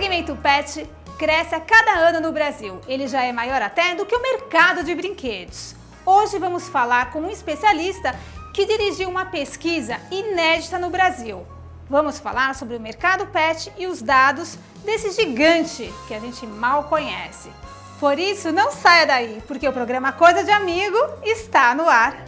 segmento pet cresce a cada ano no Brasil. Ele já é maior até do que o mercado de brinquedos. Hoje vamos falar com um especialista que dirigiu uma pesquisa inédita no Brasil. Vamos falar sobre o mercado pet e os dados desse gigante que a gente mal conhece. Por isso, não saia daí, porque o programa Coisa de Amigo está no ar.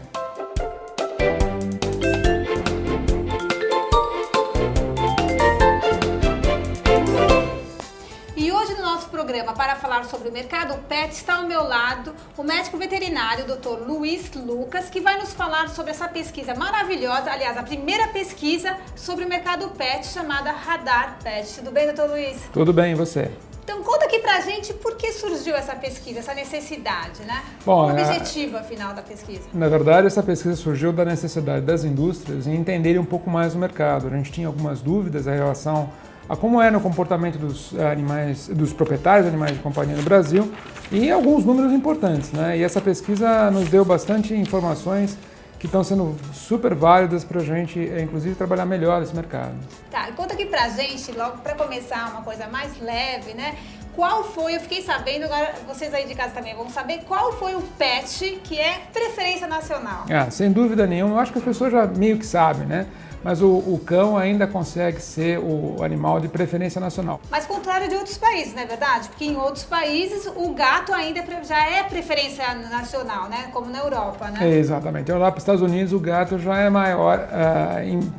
E hoje no nosso programa, para falar sobre o mercado pet, está ao meu lado o médico veterinário, o Dr. Luiz Lucas, que vai nos falar sobre essa pesquisa maravilhosa, aliás, a primeira pesquisa sobre o mercado pet, chamada Radar Pet. Tudo bem, Dr. Luiz? Tudo bem, e você? Então conta aqui pra gente por que surgiu essa pesquisa, essa necessidade, né? Bom, o objetivo, afinal, da pesquisa? Na verdade, essa pesquisa surgiu da necessidade das indústrias em entenderem um pouco mais o mercado. A gente tinha algumas dúvidas em relação a como era o comportamento dos animais, dos proprietários de animais de companhia no Brasil e alguns números importantes, né? E essa pesquisa nos deu bastante informações que estão sendo super válidas para a gente, inclusive, trabalhar melhor esse mercado. Tá, e conta aqui pra gente, logo para começar, uma coisa mais leve, né? Qual foi, eu fiquei sabendo, agora vocês aí de casa também vão saber, qual foi o pet que é preferência nacional? Sem dúvida nenhuma, eu acho que as pessoas já meio que sabem, né? Mas o cão ainda consegue ser o animal de preferência nacional. Mas contrário de outros países, não é verdade? Porque em outros países o gato ainda já é preferência nacional, né? Como na Europa, né? Exatamente. Lá para os Estados Unidos o gato já é maior,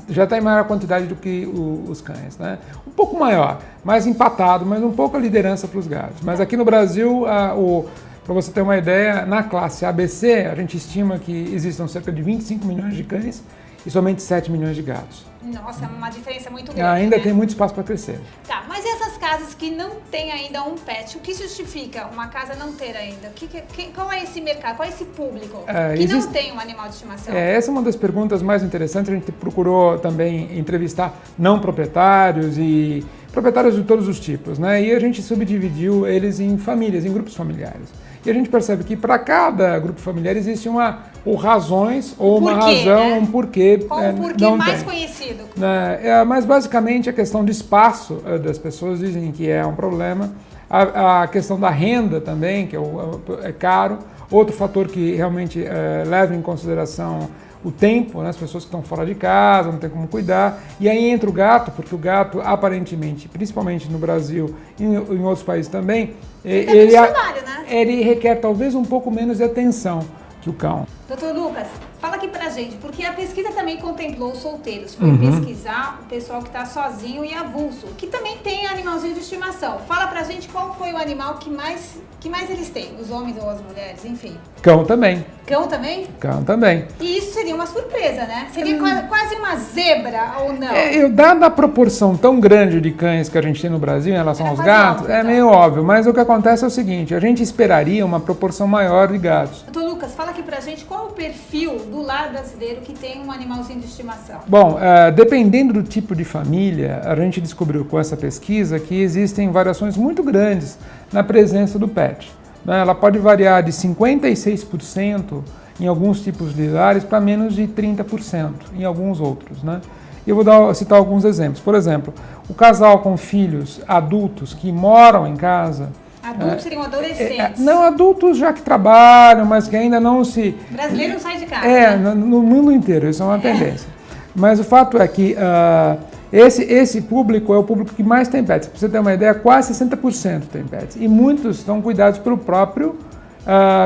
já está em maior quantidade do que os cães, né? Um pouco maior, mais empatado, mas um pouco a liderança para os gatos. Mas aqui no Brasil, para você ter uma ideia, na classe ABC a gente estima que existam cerca de 25 milhões de cães e somente 7 milhões de gatos. Nossa, é uma diferença muito grande. Ainda né? tem muito espaço para crescer. Tá, mas e essas casas que não têm ainda um pet? O que justifica uma casa não ter ainda? Qual é esse mercado? Qual é esse público que não tem um animal de estimação? Essa é uma das perguntas mais interessantes. A gente procurou também entrevistar não proprietários e proprietários de todos os tipos, né? E a gente subdividiu eles em famílias, em grupos familiares. E a gente percebe que para cada grupo familiar existe ou razões ou uma razão, né? Um porquê. Qual o porquê mais conhecido? Mas basicamente a questão de espaço das pessoas dizem que é um problema. A questão da renda também, que é caro. Outro fator que realmente leva em consideração o tempo, né? As pessoas que estão fora de casa, não tem como cuidar. E aí entra o gato, porque o gato aparentemente, principalmente no Brasil e em outros países também, ele requer talvez um pouco menos de atenção que o cão. Doutor Lucas, fala aqui pra gente, porque a pesquisa também contemplou os solteiros. Foi pesquisar o pessoal que tá sozinho e avulso, que também tem animalzinho de estimação. Fala pra gente qual foi o animal que mais eles têm, os homens ou as mulheres, enfim. Cão também. Cão também? Cão também. E isso seria uma surpresa, né? Seria quase uma zebra, ou não? Dada a proporção tão grande de cães que a gente tem no Brasil em relação aos gatos, óbvio, meio óbvio. Mas o que acontece é o seguinte, a gente esperaria uma proporção maior de gatos. Doutor Lucas, fala aqui pra gente qual é o perfil do lar brasileiro que tem um animalzinho de estimação. Bom, dependendo do tipo de família, a gente descobriu com essa pesquisa que existem variações muito grandes na presença do pet. Ela pode variar de 56% em alguns tipos de lares para menos de 30% em alguns outros, né? Eu vou citar alguns exemplos. Por exemplo, o casal com filhos adultos que moram em casa. Adultos seriam adolescentes. Não, adultos já que trabalham, mas que ainda não se... Brasileiro não sai de casa. Né? No mundo inteiro, isso é uma tendência. Mas o fato é que esse público é o público que mais tem pets. Para você ter uma ideia, quase 60% tem pets. E muitos são cuidados pelo próprio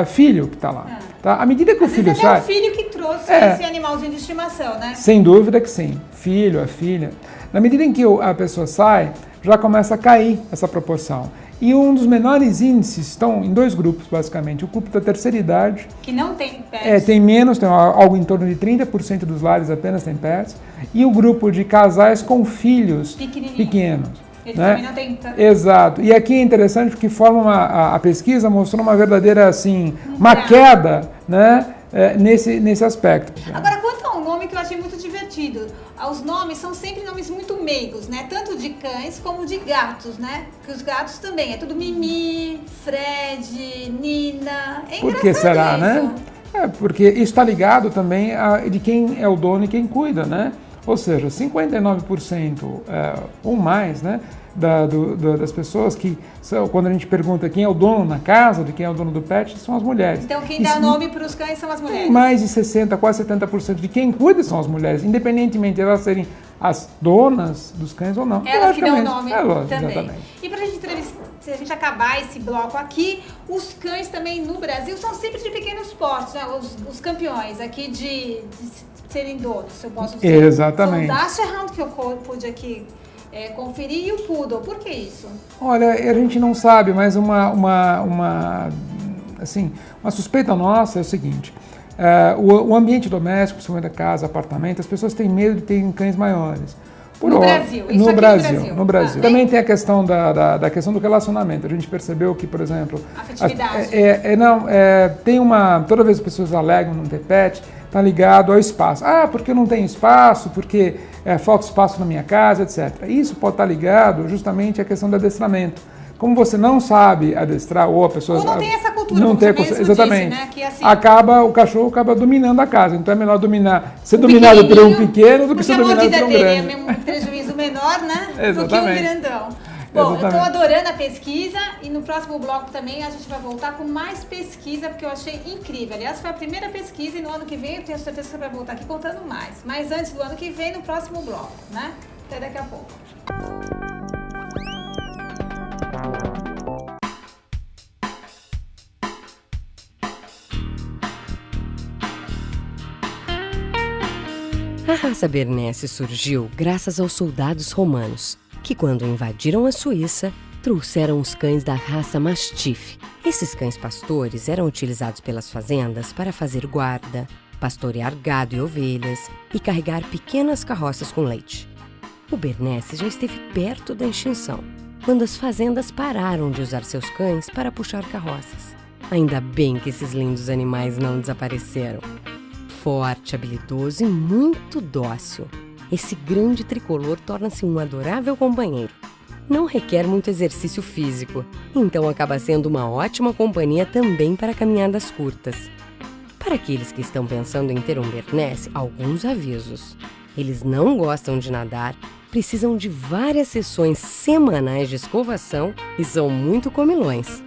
filho que está lá. Tá? À medida que o filho sai... É o filho que trouxe esse animalzinho de estimação, né? Sem dúvida que sim. Filho, a filha. Na medida em que a pessoa sai, já começa a cair essa proporção. E um dos menores índices estão em dois grupos, basicamente. O grupo da terceira idade... Que não tem pets. Tem menos, tem algo em torno de 30% dos lares apenas tem pets. E o grupo de casais com filhos pequenos. Eles também não têm... Exato. E aqui é interessante porque a pesquisa mostrou uma verdadeira, assim, uma queda, né, nesse aspecto. Agora, quanto ao nome que eu achei muito divertido, os nomes são sempre nomes muito meigos, né? Tanto de cães como de gatos, né? Que os gatos também, é tudo Mimi, Fred, Nina. É Por que será, isso. né? Porque isso está ligado também de quem é o dono e quem cuida, né? Ou seja, 59% ou mais, né, das pessoas que, quando a gente pergunta quem é o dono na casa, de quem é o dono do pet, são as mulheres. Então quem dá nome para os cães são as mulheres? Mais de 60%, quase 70% de quem cuida são as mulheres, independentemente de elas serem as donas dos cães ou não. Elas que dão o nome também. Exatamente. E para se a gente acabar esse bloco aqui, os cães também no Brasil são sempre de pequenos portes, né? Os campeões aqui de serem donos, se eu posso dizer. Exatamente. São o Dachshund, que eu pude aqui conferir, e o Poodle. Por que isso? Olha, a gente não sabe, mas uma suspeita nossa é o seguinte: o ambiente doméstico, principalmente da casa, apartamento, as pessoas têm medo de terem cães maiores. No Brasil. Também tem a questão da questão do relacionamento. A gente percebeu que, por exemplo, afetividade. Toda vez que as pessoas alegam não ter pet, está ligado ao espaço. Porque eu não tenho espaço, porque falta espaço na minha casa, etc. Isso pode estar ligado justamente à questão do adestramento. Como você não sabe adestrar, ou a pessoa... Ou não tem essa cultura, não tem, exatamente. Disse, né? Que, assim, o cachorro acaba dominando a casa. Então é melhor ser dominado por um pequeno do que ser dominado por um grande. É um prejuízo menor, né? Do que um grandão. Bom, eu estou adorando a pesquisa e no próximo bloco também a gente vai voltar com mais pesquisa, porque eu achei incrível. Aliás, foi a primeira pesquisa e no ano que vem eu tenho certeza que você vai voltar aqui contando mais. Mas antes do ano que vem, no próximo bloco, né? Até daqui a pouco. A raça Bernese surgiu graças aos soldados romanos, que quando invadiram a Suíça, trouxeram os cães da raça Mastiff. Esses cães pastores eram utilizados pelas fazendas para fazer guarda, pastorear gado e ovelhas e carregar pequenas carroças com leite. O Bernese já esteve perto da extinção, quando as fazendas pararam de usar seus cães para puxar carroças. Ainda bem que esses lindos animais não desapareceram. Forte, habilidoso e muito dócil, esse grande tricolor torna-se um adorável companheiro. Não requer muito exercício físico, então acaba sendo uma ótima companhia também para caminhadas curtas. Para aqueles que estão pensando em ter um Bernese, alguns avisos. Eles não gostam de nadar, precisam de várias sessões semanais de escovação e são muito comilões.